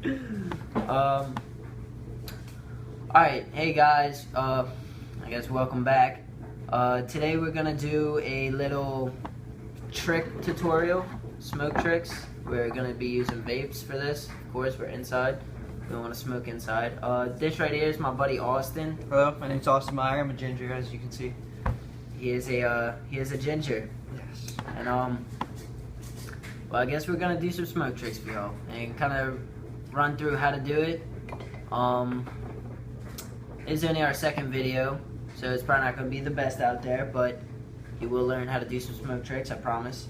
Alright, hey guys, I guess welcome back. Today we're gonna do a little trick tutorial, smoke tricks. We're gonna be using vapes for this. Of course, we're inside. We don't want to smoke inside. This right here is my buddy Austin. Hello, my name's Austin Meyer. I'm a ginger, as you can see. He is a ginger. Yes. And well, I guess we're gonna do some smoke tricks for y'all and kind of run through how to do it. It's only our second video, so it's probably not gonna be the best out there, but you will learn how to do some smoke tricks, I promise.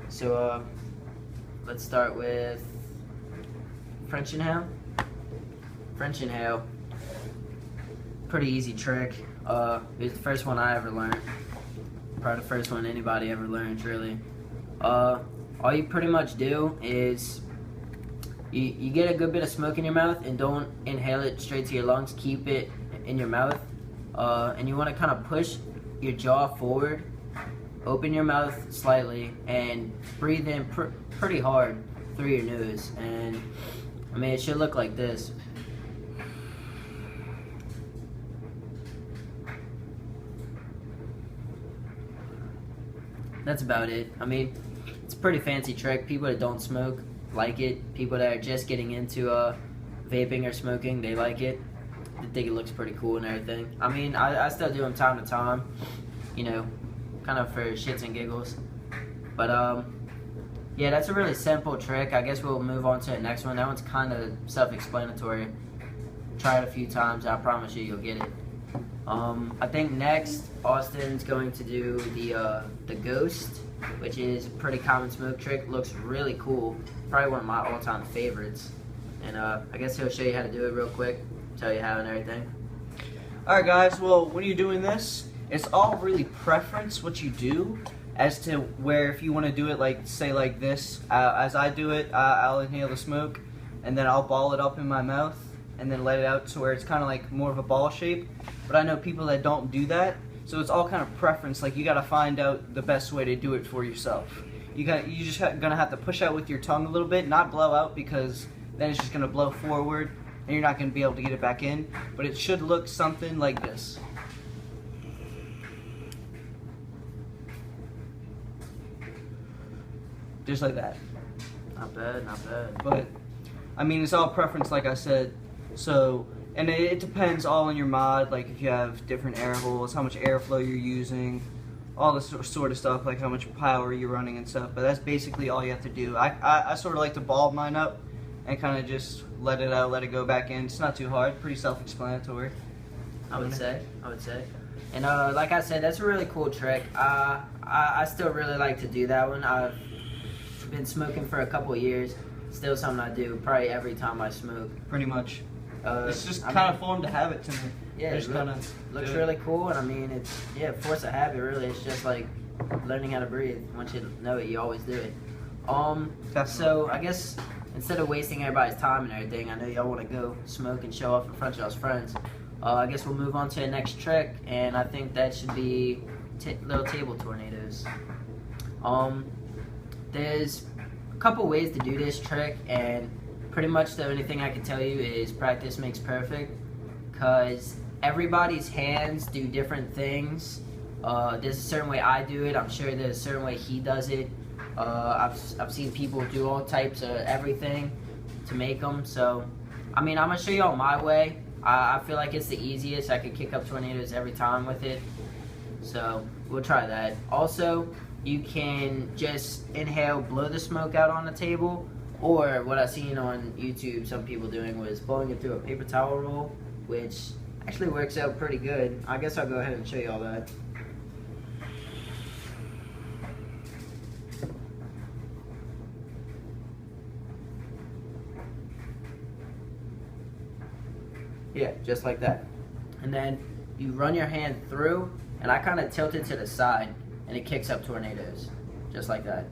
So let's start with French inhale. French inhale, pretty easy trick. It was the first one I ever learned. Probably the first one anybody ever learns, really. All you pretty much do is you get a good bit of smoke in your mouth and don't inhale it straight to your lungs. Keep it in your mouth, and you want to kind of push your jaw forward, open your mouth slightly, and breathe in pretty hard through your nose. And I mean, it should look like this. That's about it. I mean, it's a pretty fancy trick. People that don't smoke like it. People that are just getting into vaping or smoking, they like it. They think it looks pretty cool and everything. I mean, I still do them time to time, you know, kind of for shits and giggles. But yeah, that's a really simple trick. I guess we'll move on to the next one. That one's kind of self-explanatory. Try it a few times. I promise you'll get it. I think next Austin's going to do the ghost, which is a pretty common smoke trick. Looks really cool. Probably one of my all-time favorites. And I guess he'll show you how to do it real quick, tell you how and everything. Alright guys, well, when you're doing this, it's all really preference what you do as to where if you want to do it like, say like this, as I do it, I'll inhale the smoke and then I'll ball it up in my mouth and then let it out to where it's kind of like more of a ball shape. But I know people that don't do that, so it's all kind of preference. Like, you got to find out the best way to do it for yourself. You just gonna have to push out with your tongue a little bit, not blow out, because then it's just gonna blow forward and you're not gonna be able to get it back in. But it should look something like this. Just like that. Not bad, not bad. But I mean, it's all preference, like I said. So, and it depends all on your mod, like if you have different air holes, how much airflow you're using, all this sort of stuff, like how much power you're running and stuff. But that's basically all you have to do. I sort of like to ball mine up and kind of just let it out, let it go back in. It's not too hard, pretty self-explanatory. I would say. And like I said, that's a really cool trick. I still really like to do that one. I've been smoking for a couple years. Still something I do probably every time I smoke. Pretty much. It's just I kind mean, of formed a habit to me. Yeah, it looks really cool, and I mean, it's, yeah, force a habit, really. It's just like learning how to breathe. Once you know it, you always do it. So I guess instead of wasting everybody's time and everything, I know y'all want to go smoke and show off in front of y'all's friends. I guess we'll move on to the next trick, and I think that should be little table tornadoes. There's a couple ways to do this trick, and pretty much the only thing I can tell you is practice makes perfect, because everybody's hands do different things. There's a certain way I do it. I'm sure there's a certain way he does it. I've seen people do all types of everything to make them. So, I mean, I'm going to show you all my way. I feel like it's the easiest. I could kick up tornadoes every time with it. So, we'll try that. Also, you can just inhale, blow the smoke out on the table. Or what I've seen on YouTube, some people doing was blowing it through a paper towel roll, which actually works out pretty good. I guess I'll go ahead and show you all that. Yeah, just like that. And then you run your hand through, and I kind of tilt it to the side, and it kicks up tornadoes, just like that.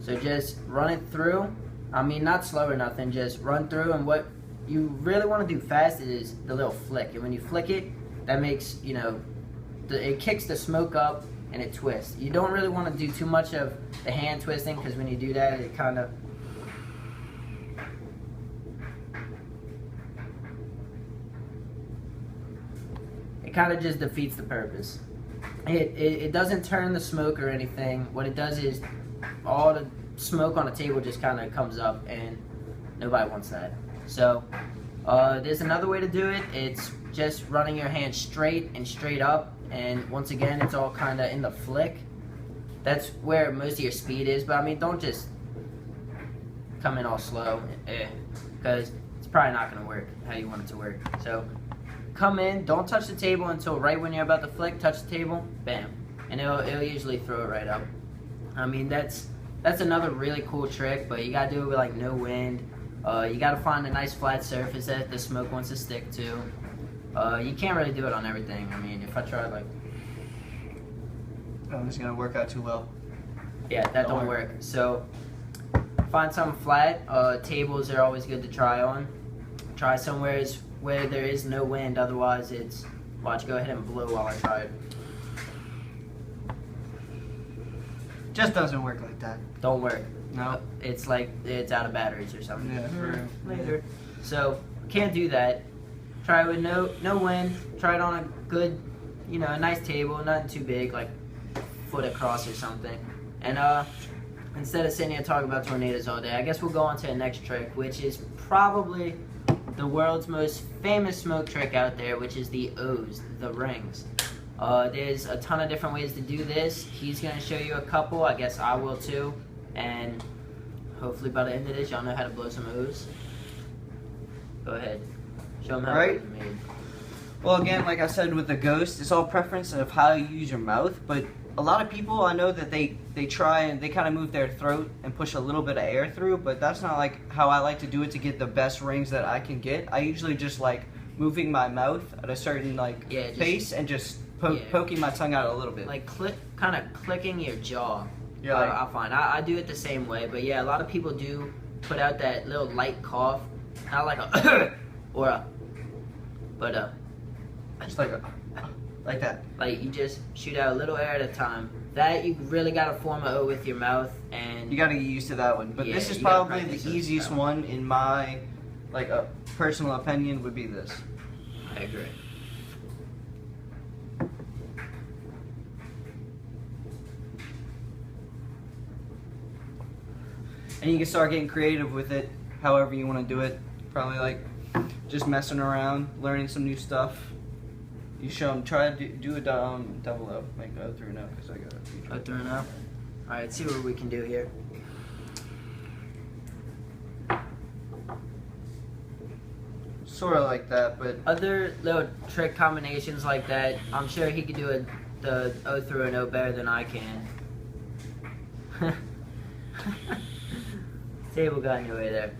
So just run it through. I mean, not slow or nothing, just run through, and what you really want to do fast is the little flick. And when you flick it, that makes, you know, it kicks the smoke up and it twists. You don't really want to do too much of the hand twisting, because when you do that, it kind of kind of just defeats the purpose. It doesn't turn the smoke or anything. What it does is all the smoke on the table just kind of comes up, and nobody wants that. So there's another way to do it. It's just running your hand straight and straight up, and once again, it's all kind of in the flick. That's where most of your speed is, but I mean, don't just come in all slow, because it's probably not going to work how you want it to work. So come in, don't touch the table until right when you're about to flick, touch the table, bam, and it'll usually throw it right up. I mean, that's another really cool trick, but you gotta do it with like no wind. You gotta find a nice flat surface that the smoke wants to stick to. You can't really do it on everything. I mean, if I try like, oh, it's gonna work out too well. Yeah, that don't work. So find something flat. Tables are always good to try on. Try somewhere where there is no wind. Otherwise, it's watch. Go ahead and blow while I try it. Just doesn't work like that. Don't work. No. It's like it's out of batteries or something. Yeah, for real. Later. So can't do that. Try it with no wind. Try it on a good, a nice table, nothing too big, like foot across or something. And instead of sitting here talking about tornadoes all day, I guess we'll go on to the next trick, which is probably the world's most famous smoke trick out there, which is the O's, the rings. There's a ton of different ways to do this. He's going to show you a couple. I guess I will too. And hopefully by the end of this, y'all know how to blow some O's. Go ahead. Show them how Right. it's made. Well, again, like I said with the ghost, it's all preference of how you use your mouth. But a lot of people, I know that they try and they kind of move their throat and push a little bit of air through. But that's not like how I like to do it to get the best rings that I can get. I usually just like moving my mouth at a certain pace and just poking my tongue out a little bit. Like kind of clicking your jaw. Yeah, I find. I do it the same way. But yeah, a lot of people do put out that little light cough. Not like a or a, but just like that. Like you just shoot out a little air at a time. That you really gotta form an O with your mouth, and You gotta get used to that one. But Yeah, this is you gotta probably practice the it. easiest one in my personal opinion would be this. I agree. And you can start getting creative with it, however you want to do it. Probably like just messing around, learning some new stuff. You show them, try to do a double O, like O through an O, because I got a few. Oh, through now. All right, let's see what we can do here. Sort of like that, but Other little trick combinations like that, I'm sure he could do the O through an O better than I can. Table got in your way there.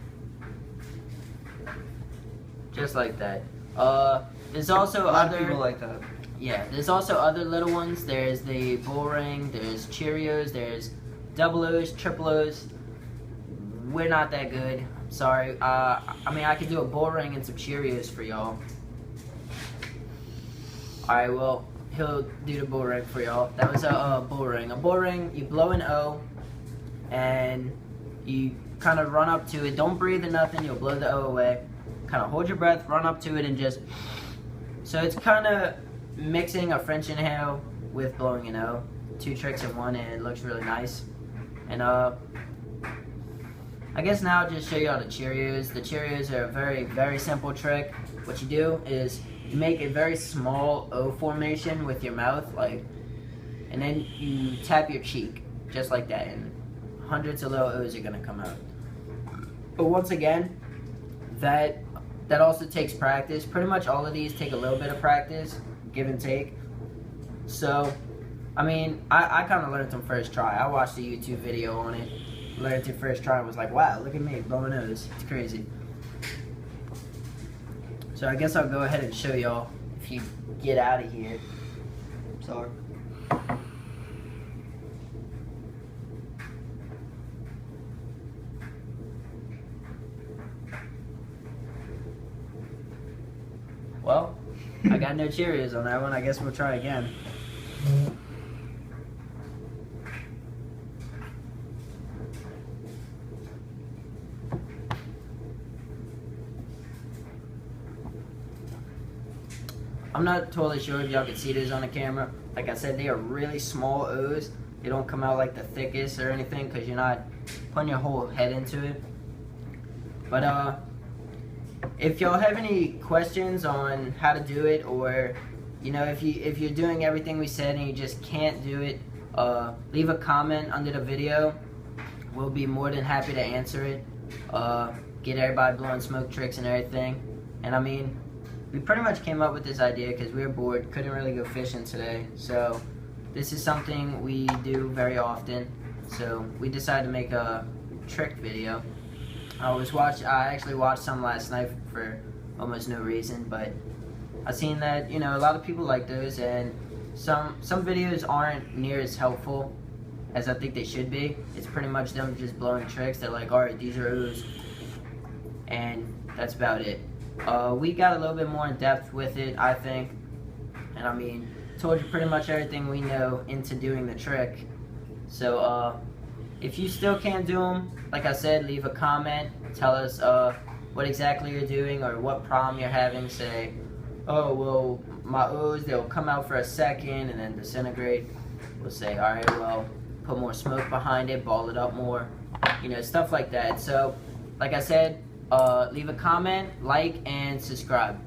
Just like that. There's also a lot other of people like that. Yeah, there's also other little ones. There's the bull ring, there's Cheerios, there's double O's, triple O's. We're not that good. Sorry. I mean, I could do a bull ring and some Cheerios for y'all. Alright, well, he'll do the bull ring for y'all. That was a bull ring. A bull ring, you blow an O, and you kind of run up to it. Don't breathe or nothing. You'll blow the O away. Kind of hold your breath, run up to it, and just... So it's kind of mixing a French inhale with blowing an O. 2 tricks in one, and it looks really nice. And I guess now I'll just show you all the Cheerios. The Cheerios are a very, very simple trick. What you do is you make a very small O formation with your mouth, and then you tap your cheek, just like that, and hundreds of little O's are gonna come out. But once again, that also takes practice. Pretty much all of these take a little bit of practice, give and take. So, I mean, I kind of learned them first try. I watched a YouTube video on it, learned it first try, and was like, wow, look at me, blowing O's. It's crazy. So I guess I'll go ahead and show y'all if you get out of here. Sorry. Well, I got no Cheerios on that one. I guess we'll try again. I'm not totally sure if y'all can see those on the camera. Like I said, they are really small O's. They don't come out like the thickest or anything because you're not putting your whole head into it. But if y'all have any questions on how to do it, or you know, if you're doing everything we said and you just can't do it, leave a comment under the video. We'll be more than happy to answer it. Get everybody blowing smoke tricks and everything. And I mean, we pretty much came up with this idea because we were bored, couldn't really go fishing today. So this is something we do very often. So we decided to make a trick video. I actually watched some last night for almost no reason, but I've seen that, you know, a lot of people like those, and some videos aren't near as helpful as I think they should be. It's pretty much them just blowing tricks. They're like, alright, these are O's, and that's about it. We got a little bit more in depth with it, I think, and I mean, told you pretty much everything we know into doing the trick. So if you still can't do them, like I said, leave a comment, tell us what exactly you're doing or what problem you're having. Say, oh, well, my O's, they'll come out for a second and then disintegrate. We'll say, alright, well, put more smoke behind it, ball it up more, you know, stuff like that. So, like I said, leave a comment, like, and subscribe.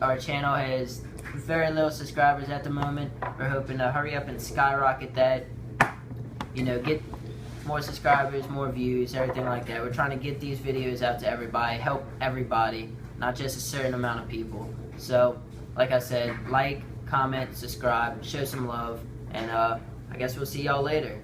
Our channel has very little subscribers at the moment. We're hoping to hurry up and skyrocket that, you know, get more subscribers, more views, everything like that. We're trying to get these videos out to everybody, help everybody, not just a certain amount of people. So, like I said, like, comment, subscribe, show some love, and I guess we'll see y'all later.